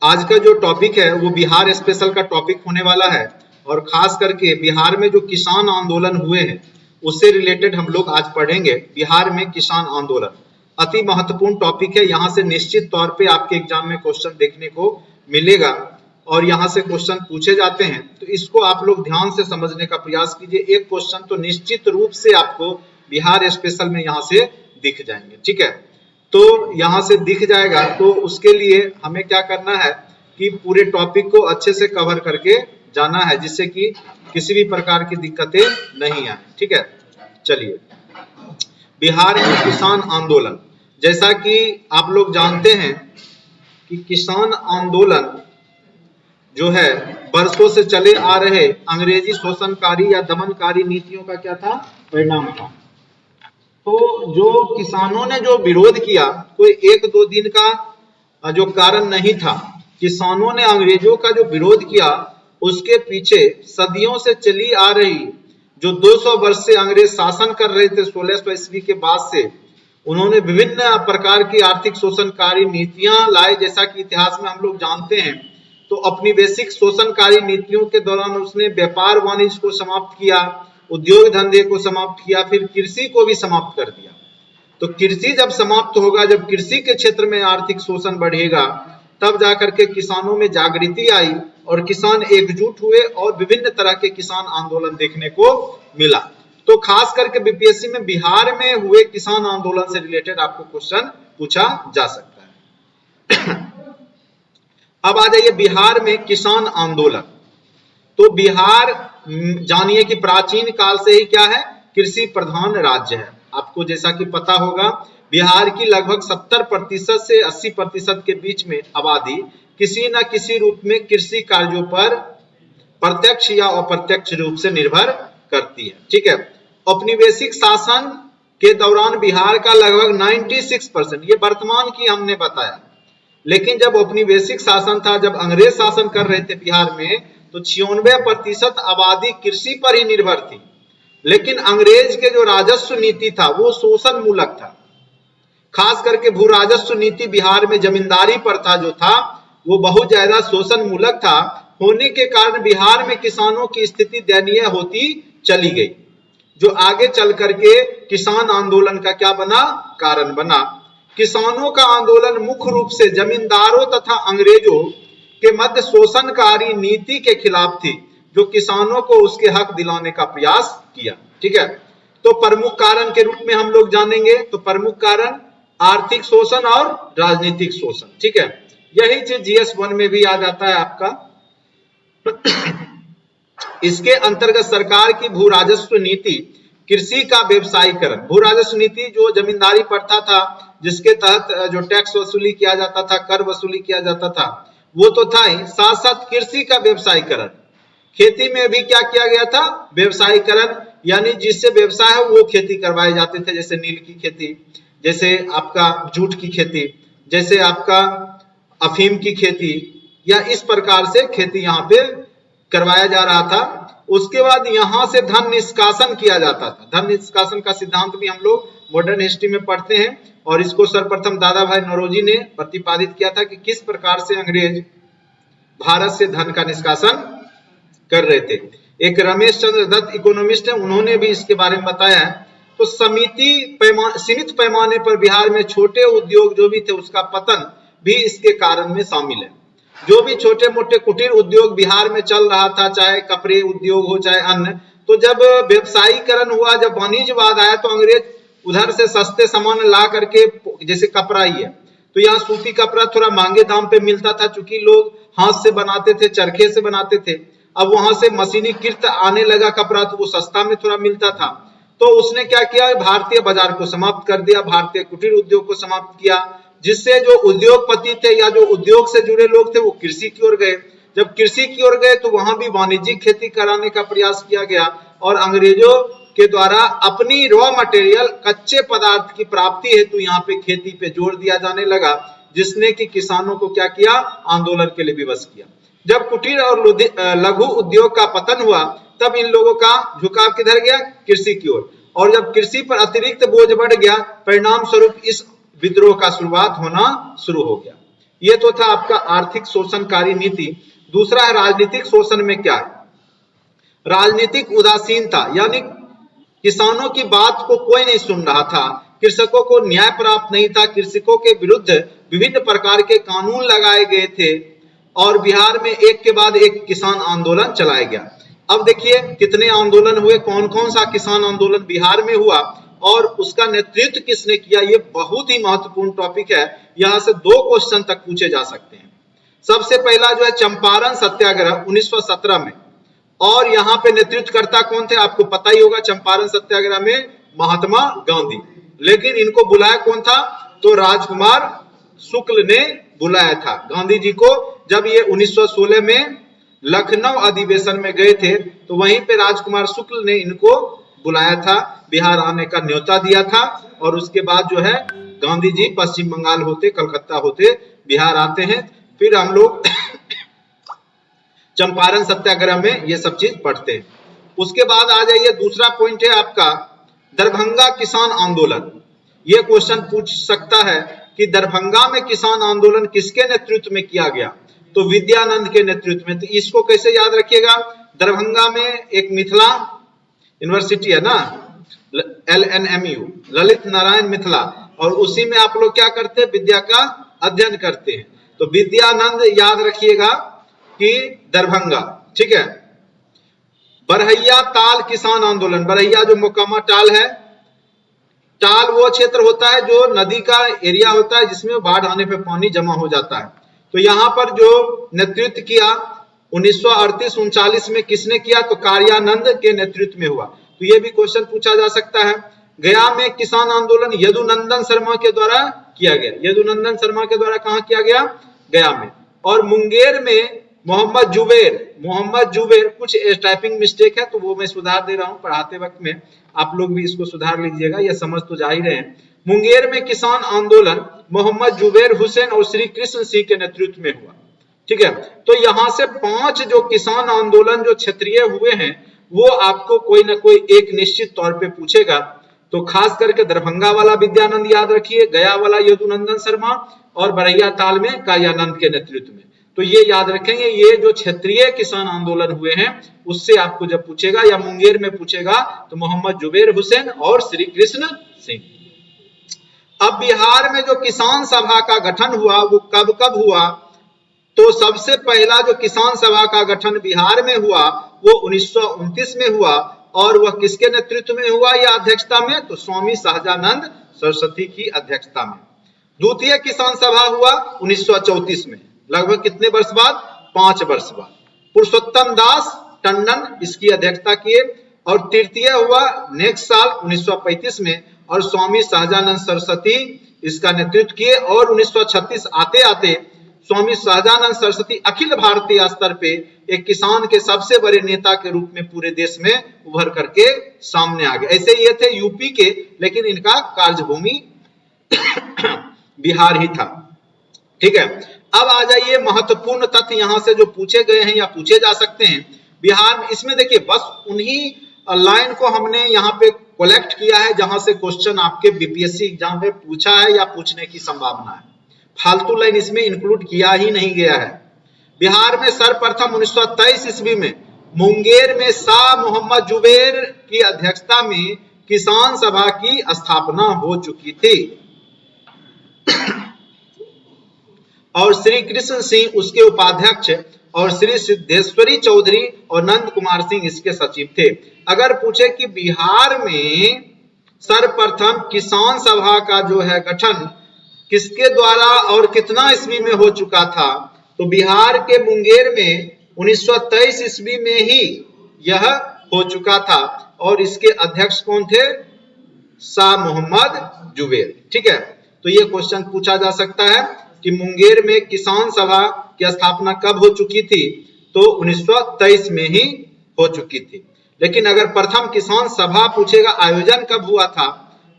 आज का जो टॉपिक है वो बिहार स्पेशल का टॉपिक होने वाला है और खास करके बिहार में जो किसान आंदोलन हुए हैं उससे रिलेटेड हम लोग आज पढ़ेंगे। बिहार में किसान आंदोलन अति महत्वपूर्ण टॉपिक है। यहाँ से निश्चित तौर पे आपके एग्जाम में क्वेश्चन देखने को मिलेगा और यहाँ से क्वेश्चन पूछे जाते हैं, तो इसको आप लोग ध्यान से समझने का प्रयास कीजिए। एक क्वेश्चन तो निश्चित रूप से आपको बिहार स्पेशल में यहाँ से दिख जाएंगे, ठीक है। तो यहाँ से दिख जाएगा, तो उसके लिए हमें क्या करना है कि पूरे टॉपिक को अच्छे से कवर करके जाना है, जिससे कि किसी भी प्रकार की दिक्कतें नहीं आए, ठीक है। चलिए, बिहार में किसान आंदोलन, जैसा कि आप लोग जानते हैं कि किसान आंदोलन जो है वर्षों से चले आ रहे अंग्रेजी शोषणकारी या दमनकारी नीतियों का क्या था, परिणाम था। तो जो किसानों ने जो विरोध किया कोई एक दो दिन का जो कारण नहीं था। किसानों ने अंग्रेजों का जो विरोध किया उसके पीछे सदियों से चली आ रही जो 200 वर्ष से अंग्रेज शासन कर रहे थे 1600 ईस्वी के बाद से, उन्होंने विभिन्न प्रकार की आर्थिक शोषणकारी नीतियां लाए। जैसा कि इतिहास में हम लोग जानते हैं, तो अपनी बेसिक शोषणकारी नीतियों के दौरान उसने व्यापार वाणिज्य को समाप्त किया, उद्योग धंधे को समाप्त किया, फिर कृषि को भी समाप्त कर दिया। तो कृषि जब समाप्त होगा, जब कृषि के क्षेत्र में आर्थिक शोषण बढ़ेगा, तब जाकर के किसानों में जागृति आई और किसान एकजुट हुए और विभिन्न तरह के किसान आंदोलन देखने को मिला। तो खास करके बीपीएससी में बिहार में हुए किसान आंदोलन से रिलेटेड आपको क्वेश्चन पूछा जा सकता है। अब आ जाइए बिहार में किसान आंदोलन। तो बिहार जानिए कि प्राचीन काल से ही क्या है, कृषि प्रधान राज्य है। आपको जैसा कि पता होगा, बिहार की लगभग 70% से 80% के बीच में आबादी किसी न किसी रूप में कृषि कार्यों पर प्रत्यक्ष या अप्रत्यक्ष रूप से निर्भर करती है, ठीक है। औपनिवेशिक शासन के दौरान बिहार का लगभग 96%, ये वर्तमान की हमने बताया, लेकिन जब औपनिवेशिक शासन था, जब अंग्रेज शासन कर रहे थे बिहार में, तो 96% आबादी कृषि पर ही निर्भर थी। लेकिन अंग्रेज के जो राजस्व नीति था वो शोषण मूलक था। खास करके भू राजस्व नीति बिहार में जमींदारी पर था जो था, वो बहुत ज्यादा शोषण मूलक था। होने के कारण बिहार में किसानों की स्थिति दयनीय होती चली गई, जो आगे चल करके किसान आंदोलन का क्या बना, कारण बना। किसानों का आंदोलन मुख्य रूप से जमींदारों तथा अंग्रेजों के मध्य शोषणकारी नीति के खिलाफ थी, जो किसानों को उसके हक दिलाने का प्रयास किया, ठीक है। तो प्रमुख कारण के रूप में हम लोग जानेंगे, तो प्रमुख कारण आर्थिक शोषण और राजनीतिक शोषण, ठीक है। यही चीज GS1 में भी आ जाता है आपका। इसके अंतर्गत सरकार की भू राजस्व नीति, कृषि का व्यवसायीकरण। भू राजस्व नीति जो जमींदारी प्रथा था, जिसके तहत जो टैक्स वसूली किया जाता था, कर वसूली किया जाता था, वो तो था ही, साथ साथ कृषि का व्यवसायीकरण। खेती में भी क्या किया गया था, व्यवसायीकरण, यानी जिससे व्यवसाय है वो खेती करवाए जाते थे, जैसे नील की खेती, जैसे आपका जूट की खेती, जैसे आपका अफीम की खेती, या इस प्रकार से खेती यहाँ पे करवाया जा रहा था। उसके बाद यहाँ से धन निष्कासन किया जाता था। धन निष्कासन का सिद्धांत भी हम लोग मॉडर्न हिस्ट्री में पढ़ते हैं, और इसको सर्वप्रथम दादा भाई नौरोजी ने प्रतिपादित किया था कि किस प्रकार से अंग्रेज भारत से धन का निष्कासन कर रहे थे। एक रमेश चंद्र दत्त इकोनॉमिस्ट है, उन्होंने भी इसके बारे में बताया है। तो सीमित पैमाने पर बिहार में छोटे उद्योग जो भी थे उसका पतन भी इसके कारण में शामिल है। जो भी छोटे मोटे कुटीर उद्योग बिहार में चल रहा था, चाहे कपड़े उद्योग हो चाहे अन्य, तो जब व्यवसायीकरण हुआ, जब वाणिज्यवाद आया, तो अंग्रेज उधर से सस्ते सामान ला करके, जैसे कपड़ा ही है, तो यहाँ सूती कपड़ा थोड़ा महंगे दाम पे मिलता था, चूंकि लोग हाथ से बनाते थे, चरखे से बनाते थे। अब वहां से मशीनीकृत आने लगा कपड़ा, तो वो सस्ता में थोड़ा मिलता था। तो उसने क्या किया, भारतीय बाजार को समाप्त कर दिया, भारतीय कुटीर उद्योग को समाप्त किया, जिससे जो उद्योगपति थे या जो उद्योग से जुड़े लोग थे वो कृषि की ओर गए। जब कृषि की ओर गए तो वहां भी वाणिज्यिक खेती कराने का प्रयास किया गया, और अंग्रेजों के द्वारा अपनी रॉ मटेरियल, कच्चे पदार्थ की प्राप्ति हेतु यहाँ पे खेती पे जोर दिया जाने लगा, जिसने कि किसानों को क्या किया, आंदोलन के लिए विवश किया। जब कुटीर और लघु उद्योग का पतन हुआ, तब इन लोगों का झुकाव किधर गया, कृषि की ओर। और जब कृषि पर अतिरिक्त बोझ बढ़ गया, परिणाम स्वरूप इस विद्रोह का शुरुआत होना शुरू हो गया। ये तो था आपका आर्थिक शोषणकारी नीति। दूसरा है राजनीतिक शोषण में क्या है, राजनीतिक उदासीनता, यानी किसानों की बात को कोई नहीं सुन रहा था, कृषकों को न्याय प्राप्त नहीं था, कृषकों के विरुद्ध विभिन्न प्रकार के कानून लगाए गए थे और बिहार में एक के बाद एक किसान आंदोलन चलाया गया। अब देखिए कितने आंदोलन हुए, कौन कौन सा किसान आंदोलन बिहार में हुआ और उसका नेतृत्व किसने किया, ये बहुत ही महत्वपूर्ण टॉपिक है। यहां से 2 क्वेश्चन तक पूछे जा सकते हैं। सबसे पहला जो है चंपारण सत्याग्रह 1917 में, और यहाँ पे नेतृत्वकर्ता कौन थे आपको पता ही होगा, चंपारण सत्याग्रह में महात्मा गांधी। लेकिन इनको बुलाया कौन था, तो राजकुमार शुक्ल ने बुलाया था गांधी जी को। जब ये 1916 में लखनऊ अधिवेशन में गए थे तो वहीं पे राजकुमार शुक्ल ने इनको बुलाया था, बिहार आने का न्योता दिया था। और उसके बाद जो है गांधी जी पश्चिम बंगाल होते, कलकत्ता होते बिहार आते हैं। फिर हम लोग चंपारण सत्याग्रह में ये सब चीज पढ़ते हैं। उसके बाद आ जाइए, दूसरा पॉइंट है आपका दरभंगा किसान आंदोलन। ये क्वेश्चन पूछ सकता है कि दरभंगा में किसान आंदोलन किसके नेतृत्व में किया गया, तो विद्यानंद के नेतृत्व में। तो इसको कैसे याद रखिएगा, दरभंगा में एक मिथिला यूनिवर्सिटी है ना, LNMU, ललित नारायण मिथिला, और उसी में आप लोग क्या करते हैं, विद्या का अध्ययन करते हैं। तो विद्यानंद याद रखिएगा कि दरभंगा, ठीक है। बरहैया ताल किसान आंदोलन, बरहैया जो मोकामा टाल है, टाल वो क्षेत्र होता है जो नदी का एरिया होता है जिसमें बाढ़ आने पे पानी जमा हो जाता है। तो यहाँ पर जो नेतृत्व किया 1938-39 में किसने किया, तो कार्यानंद के नेतृत्व में हुआ। तो ये भी क्वेश्चन पूछा जा सकता है। गया में किसान आंदोलन यदुनंदन शर्मा के द्वारा किया गया, यदुनंदन शर्मा के द्वारा कहाँ किया गया, गया में। और मुंगेर में मोहम्मद जुबेर, कुछ टाइपिंग मिस्टेक है तो वो मैं सुधार दे रहा हूं पढ़ाते वक्त में, आप लोग भी इसको सुधार लीजिएगा, ये समझ तो जा ही रहे हैं। मुंगेर में किसान आंदोलन मोहम्मद जुबेर हुसैन और श्री कृष्ण सिंह के नेतृत्व में हुआ, ठीक है। तो यहां से 5 जो किसान आंदोलन जो क्षेत्रीय हुए हैं वो आपको कोई ना कोई एक निश्चित तौर पे पूछेगा। तो खास करके दरभंगा वाला विद्यानंद याद रखिए, गया वाला यदुनंदन शर्मा, और बरैया ताल में कार्यानंद के नेतृत्व में। तो ये याद रखेंगे, ये जो क्षेत्रीय किसान आंदोलन हुए हैं उससे आपको जब पूछेगा या मुंगेर में पूछेगा तो मोहम्मद जुबेर हुसैन और श्री कृष्ण सिंह। अब बिहार में जो किसान सभा का गठन हुआ वो कब कब हुआ, तो सबसे पहला जो किसान सभा का गठन बिहार में हुआ वो 1929 में हुआ, और वह किसके नेतृत्व में हुआ या अध्यक्षता में, तो स्वामी सहजानंद सरस्वती की अध्यक्षता में। द्वितीय किसान सभा हुआ 1934 में, लगभग कितने वर्ष बाद, 5 वर्ष बाद। पुरुषोत्तम दास टंडन इसकी अध्यक्षता किए। और तृतीय हुआ नेक्स्ट साल 1935 में, और स्वामी सहजानंद सरस्वती इसका नेतृत्व किए। और 1936 आते आते स्वामी सहजानंद सरस्वती अखिल भारतीय स्तर पे एक किसान के सबसे बड़े नेता के रूप में पूरे देश में उभर करके सामने आ गए। ऐसे ये थे यूपी के, लेकिन इनका कार्यभूमि बिहार ही था, ठीक है। अब आ जाइए महत्वपूर्ण तथ्य यहां से जो पूछे गए हैं या पूछे जा सकते हैं बिहार में। इसमें देखिए बस उन्हीं लाइन को हमने यहाँ पे कलेक्ट किया है जहां से क्वेश्चन आपके बीपीएससी एग्जाम में पूछा है या पूछने की संभावना है। फालतू लाइन इसमें इंक्लूड किया ही नहीं गया है। बिहार में सर्वप्रथम 1923 ईस्वी में मुंगेर में शाह मोहम्मद जुबेर की अध्यक्षता में किसान सभा की स्थापना हो चुकी थी और श्री कृष्ण सिंह उसके उपाध्यक्ष और श्री सिद्धेश्वरी चौधरी और नंद कुमार सिंह इसके सचिव थे। अगर पूछे कि बिहार में सर्वप्रथम किसान सभा का जो है गठन किसके द्वारा और कितना ईस्वी में हो चुका था, तो बिहार के मुंगेर में 1923 ईस्वी में ही यह हो चुका था। और इसके अध्यक्ष कौन थे, शाह मोहम्मद जुबेर, ठीक है। तो ये क्वेश्चन पूछा जा सकता है कि मुंगेर में किसान सभा की स्थापना कब हो चुकी थी, तो 1923 में ही हो चुकी थी। लेकिन अगर प्रथम किसान सभा पूछेगा आयोजन कब हुआ था,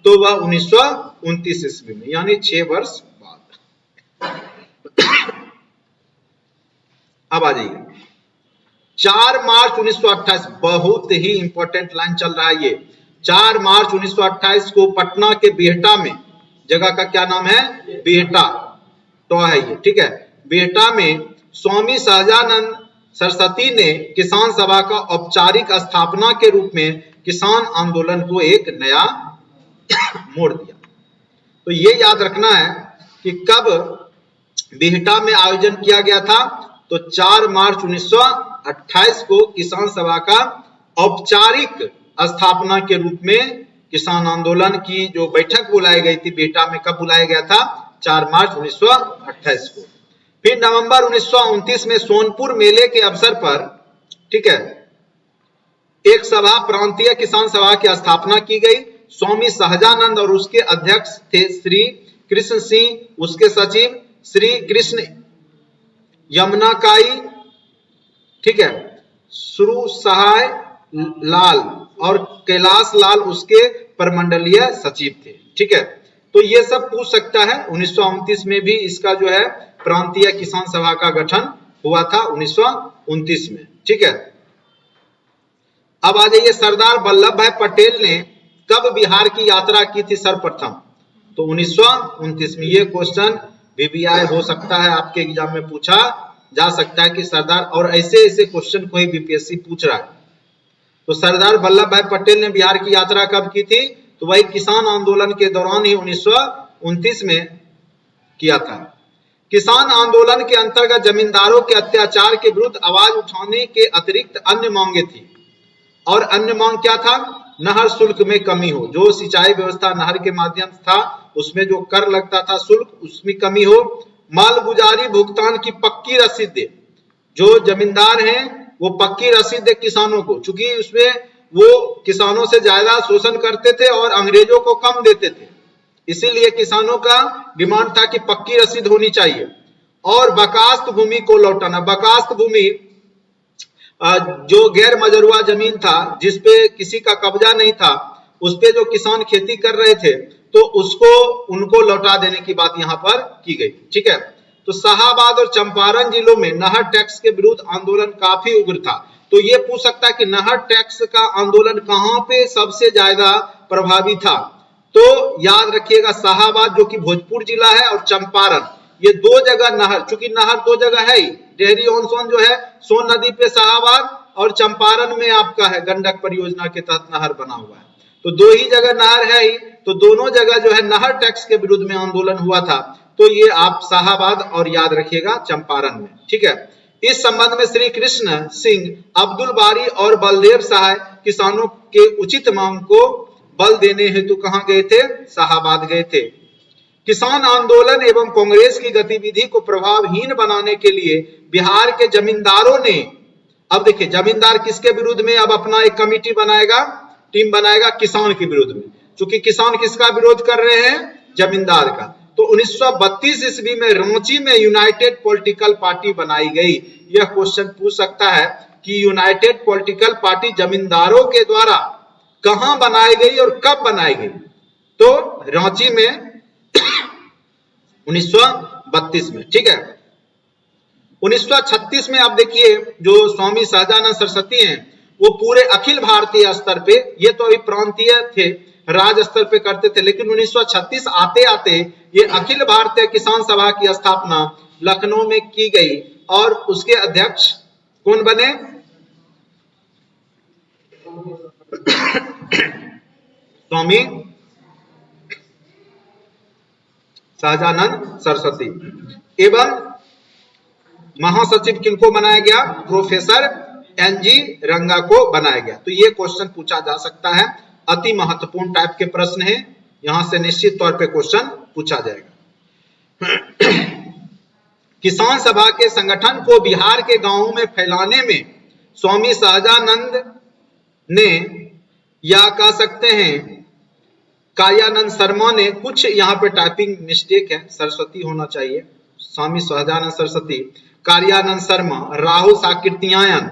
तो वह 1929 ईस्वी में, यानी 6 वर्ष बाद। अब आ जाइए 4 मार्च 1928, बहुत ही इंपॉर्टेंट लाइन चल रहा है ये। 4 मार्च 1928 को पटना के बिहटा में, जगह का क्या नाम है, बिहटा, है ये, ठीक है। बिहटा में स्वामी सहजानंद सरस्वती ने किसान सभा का औपचारिक स्थापना के रूप में किसान आंदोलन को एक नया मोड़ दिया। तो ये याद रखना है कि कब बिहटा में आयोजन किया गया था, तो 4 मार्च 1928 को किसान सभा का औपचारिक स्थापना के रूप में किसान आंदोलन की जो बैठक बुलाई गई थी बिहटा में, कब बुलाया गया था, 4 मार्च 1928 को। फिर नवंबर 1929 में सोनपुर मेले के अवसर पर, ठीक है, एक सभा प्रांतीय किसान सभा की स्थापना की गई। स्वामी सहजानंद और उसके अध्यक्ष थे श्री कृष्ण सिंह, उसके सचिव श्री कृष्ण यमुनाकाई, ठीक है, सुरु सहाय लाल और कैलाश लाल उसके परमंडलीय सचिव थे, ठीक है। तो ये सब पूछ सकता है। 1929 में भी इसका जो है प्रांतीय किसान सभा का गठन हुआ था 1929 में, ठीक है। अब आ जाइए, सरदार वल्लभ भाई पटेल ने कब बिहार की यात्रा की थी सर्वप्रथम, तो 1929 में। ये क्वेश्चन VVI हो सकता है, आपके एग्जाम में पूछा जा सकता है कि सरदार, और ऐसे ऐसे क्वेश्चन कोई BPSC पूछ रहा है। तो सरदार वल्लभ भाई पटेल ने बिहार की यात्रा कब की थी, तो वही किसान आंदोलन के दौरान ही 1929 में किया था। किसान आंदोलन के अंतर्गत जमींदारों के अत्याचार के विरुद्ध आवाज उठाने के अतिरिक्त अन्य मांगे थी, और अन्य मांग क्या था, नहर शुल्क में कमी हो, जो सिंचाई व्यवस्था नहर के माध्यम से था उसमें जो कर लगता था शुल्क, उसमें कमी हो। मालगुजारी भुगतान की पक्की रसीद दे, जो जमींदार हैं वो पक्की रसीद दे किसानों को, चूंकि उसमें वो किसानों से ज्यादा शोषण करते थे और अंग्रेजों को कम देते थे, इसीलिए किसानों का डिमांड था कि पक्की रसीद होनी चाहिए। और बकास्त भूमि को लौटाना, बकास्त भूमि जो गैर मजरूआ जमीन था, जिसपे किसी का कब्जा नहीं था, उस पे जो किसान खेती कर रहे थे, तो उसको उनको लौटा देने की बात यहाँ पर की गई, ठीक है। तो शाहाबाद और चंपारण जिलों में नहर टैक्स के विरुद्ध आंदोलन काफी उग्र था। तो ये पूछ सकता है कि नहर टैक्स का आंदोलन कहाँ पे सबसे ज्यादा प्रभावी था, तो याद रखिएगा शाहाबाद जो कि भोजपुर जिला है, और चंपारण, ये दो जगह नहर, चूंकि नहर दो जगह है ही, डेहरी ऑन सोन जो है सोन नदी पे शाहाबाद, और चंपारण में आपका है गंडक परियोजना के तहत नहर बना हुआ है, तो दो ही जगह नहर है ही, तो दोनों जगह जो है नहर टैक्स के विरुद्ध में आंदोलन हुआ था। तो ये आप शाहाबाद और याद रखिएगा चंपारण में, ठीक है। इस संबंध में श्री कृष्ण सिंह, अब्दुल बारी और बलदेव सहाय किसानों के उचित मांग को बल देने हेतु कहां गए थे, शाहाबाद गए थे। किसान आंदोलन एवं कांग्रेस की गतिविधि को प्रभावहीन बनाने के लिए बिहार के जमींदारों ने, अब देखिए जमींदार किसके विरुद्ध में अब अपना एक कमिटी बनाएगा, टीम बनाएगा किसान के विरुद्ध में, क्योंकि किसान किसका विरोध कर रहे हैं, जमींदार का। तो 1932 ईस्वी में रांची में यूनाइटेड पॉलिटिकल पार्टी बनाई गई। यह क्वेश्चन पूछ सकता है कि यूनाइटेड पॉलिटिकल पार्टी जमींदारों के द्वारा कहां बनाई गई और कब बनाई गई, तो रांची में 1932 में, ठीक है। 1936 में आप देखिए जो स्वामी सहजानंद सरस्वती हैं, वो पूरे अखिल भारतीय स्तर पे, ये तो अभी प्रांतीय थे, राज्य स्तर पे करते थे, लेकिन 1936 आते आते ये अखिल भारतीय किसान सभा की स्थापना लखनऊ में की गई, और उसके अध्यक्ष कौन बने, स्वामी सहजानंद सरस्वती, एवं महासचिव किनको बनाया गया, प्रोफेसर NG रंगा को बनाया गया। तो ये क्वेश्चन पूछा जा सकता है, अति महत्वपूर्ण टाइप के प्रश्न है, यहां से निश्चित तौर पे क्वेश्चन पूछा जाएगा। किसान सभा के संगठन को बिहार के गांवों में फैलाने में स्वामी सहजानंद ने, या कह सकते हैं कायानंद शर्मा ने, कुछ यहाँ पे टाइपिंग मिस्टेक है, सरस्वती होना चाहिए, स्वामी सहजानंद सरस्वती, कार्यानंद शर्मा, राहुल साकृत्यायन,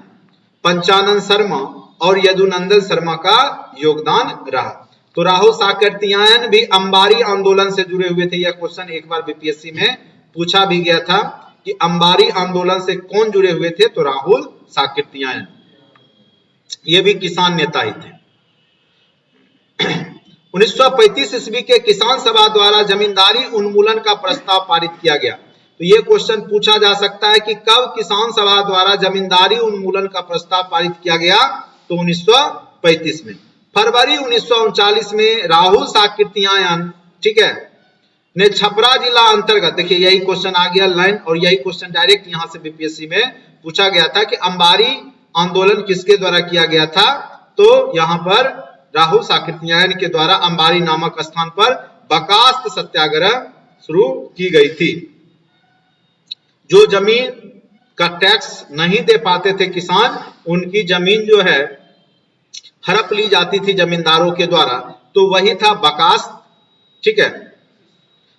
पंचानंद शर्मा और यदुनंदन शर्मा का योगदान रहा। तो राहुल साकृत्यायन भी अंबारी आंदोलन से जुड़े हुए थे। यह क्वेश्चन एक बार BPSC में पूछा भी गया था कि अंबारी आंदोलन से कौन जुड़े हुए थे, तो राहुल साकृत्यायन, ये भी किसान नेता ही थे। 1935 ईस्वी के किसान सभा द्वारा जमींदारी उन्मूलन का प्रस्ताव पारित किया गया। तो ये क्वेश्चन पूछा जा सकता है कि कब किसान सभा द्वारा जमींदारी उन्मूलन का प्रस्ताव पारित किया गया, तो 1935 में। फरवरी 1939 में राहुल साकृत्यायन, ठीक है, ने छपरा जिला अंतर्गत, देखिए यही क्वेश्चन आ गया लाइन, और यही क्वेश्चन डायरेक्ट यहां से बीपीएससी में पूछा गया था कि अंबारी आंदोलन किसके द्वारा किया गया था, तो यहां पर राहुल साकृत्यायन के द्वारा अंबारी नामक स्थान पर बर्खास्त सत्याग्रह शुरू की गई थी। जो जमीन का टैक्स नहीं दे पाते थे किसान, उनकी जमीन जो है हड़प ली जाती थी जमींदारों के द्वारा, तो वही था बर्खास्त, ठीक है,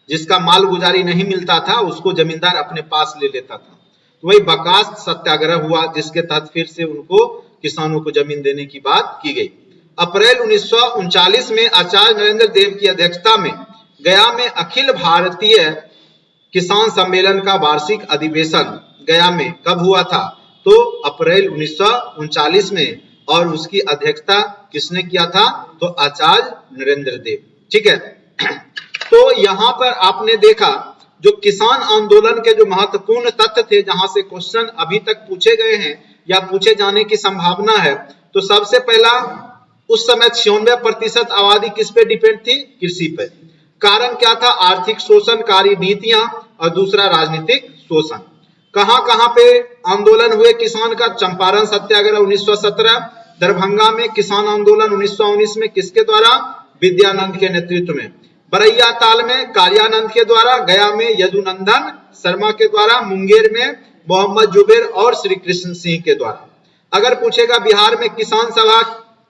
जिसका माल गुजारी नहीं मिलता था उसको जमींदार अपने पास ले लेता था, तो वही बर्खास्त सत्याग्रह हुआ, जिसके तहत फिर से उनको किसानों को जमीन देने की बात की गई। अप्रैल 1939 में आचार्य नरेंद्र देव की अध्यक्षता में गया में अखिल भारतीय किसान सम्मेलन का वार्षिक अधिवेशन गया में कब हुआ था, तो अप्रैल 1939 में, और उसकी अध्यक्षता किसने किया था, तो आचार्य नरेंद्र देव, ठीक है। तो यहां पर आपने देखा जो किसान आंदोलन के जो महत्वपूर्ण तथ्य थे, जहां से क्वेश्चन अभी तक पूछे गए हैं या पूछे जाने की संभावना है, तो सबसे पहला, उस समय 96% आबादी किस पे डिपेंड थी, कृषि पे। कारण क्या था, आर्थिक शोषणकारी नीतियां, और दूसरा राजनीतिक शोषण। कहां कहां पे आंदोलन हुए किसान का, चंपारण सत्याग्रह 1917, दरभंगा में किसान आंदोलन 1919 में किसके द्वारा, विद्यानंद के नेतृत्व में, बरैया ताल में कार्यानंद के द्वारा, गया में यदुनंदन शर्मा के द्वारा, मुंगेर में मोहम्मद जुबेर और श्री कृष्ण सिंह के द्वारा। अगर पूछेगा बिहार में किसान सभा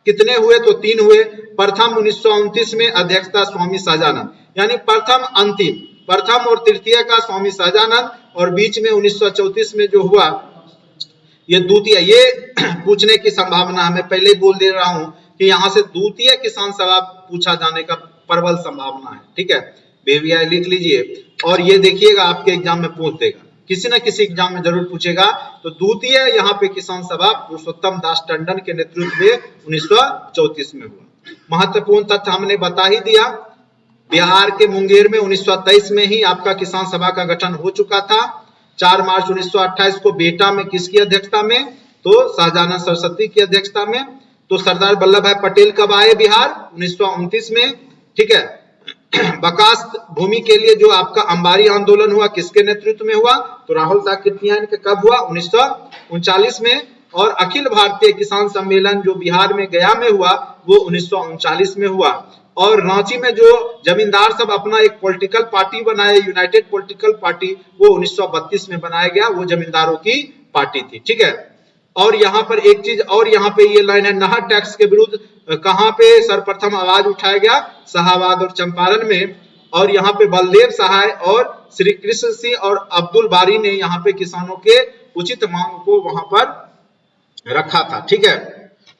कितने हुए, तो 3 हुए। प्रथम 1929 में अध्यक्षता स्वामी सहजानंद, यानी प्रथम अंतिम, प्रथम और तृतीय का स्वामी सहजानंद, और बीच में 1934 में जो हुआ ये द्वितीय, ये पूछने की संभावना है, मैं पहले ही बोल दे रहा हूं कि यहां से द्वितीय किसान सभा पूछा जाने का प्रबल संभावना है, ठीक है, बेबिया लिख लीजिए। और ये देखिएगा आपके एग्जाम में पूछ देगा, किसी न किसी एग्जाम में जरूर पूछेगा। तो द्वितीय यहाँ पे किसान सभा पुरुषोत्तम दास टंडन के नेतृत्व में 1934 में हुआ। महत्वपूर्ण तथ्य हमने बता ही दिया, बिहार के मुंगेर में 1923 में ही आपका किसान सभा का गठन हो चुका था। 4 मार्च 1928 को बेटा में किसकी अध्यक्षता में, तो सहजानंद सरस्वती की अध्यक्षता में। तो सरदार वल्लभ भाई पटेल कब आए बिहार, 1929 में, ठीक है। बर्खास्त भूमि के लिए जो आपका अंबारी आंदोलन हुआ किसके नेतृत्व में हुआ, तो राहुल साकृत्यायन के कब हुआ, 1939 में। और अखिल भारतीय किसान सम्मेलन जो बिहार में गया में हुआ वो 1939 में हुआ। और रांची में जो जमींदार सब अपना एक पॉलिटिकल पार्टी बनाए, यूनाइटेड पॉलिटिकल पार्टी, वो 1932 में बनाया गया, वो जमींदारों की पार्टी थी, ठीक है। और यहाँ पर एक चीज और, यहाँ पे ये लाइन है, नहर टैक्स के विरुद्ध कहां पे सर्वप्रथम आवाज उठाया गया, शाहाबाद और चंपारण में। और यहाँ पे बलदेव सहाय और श्री कृष्ण सिंह और अब्दुल बारी ने यहाँ पे किसानों के उचित मांग को वहां पर रखा था, ठीक है।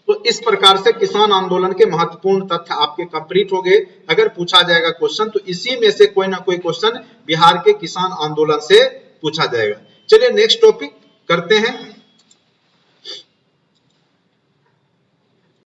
तो इस प्रकार से किसान आंदोलन के महत्वपूर्ण तथ्य आपके कंप्लीट हो गए। अगर पूछा जाएगा क्वेश्चन तो इसी में से कोई ना कोई क्वेश्चन बिहार के किसान आंदोलन से पूछा जाएगा। चलिए नेक्स्ट टॉपिक करते हैं।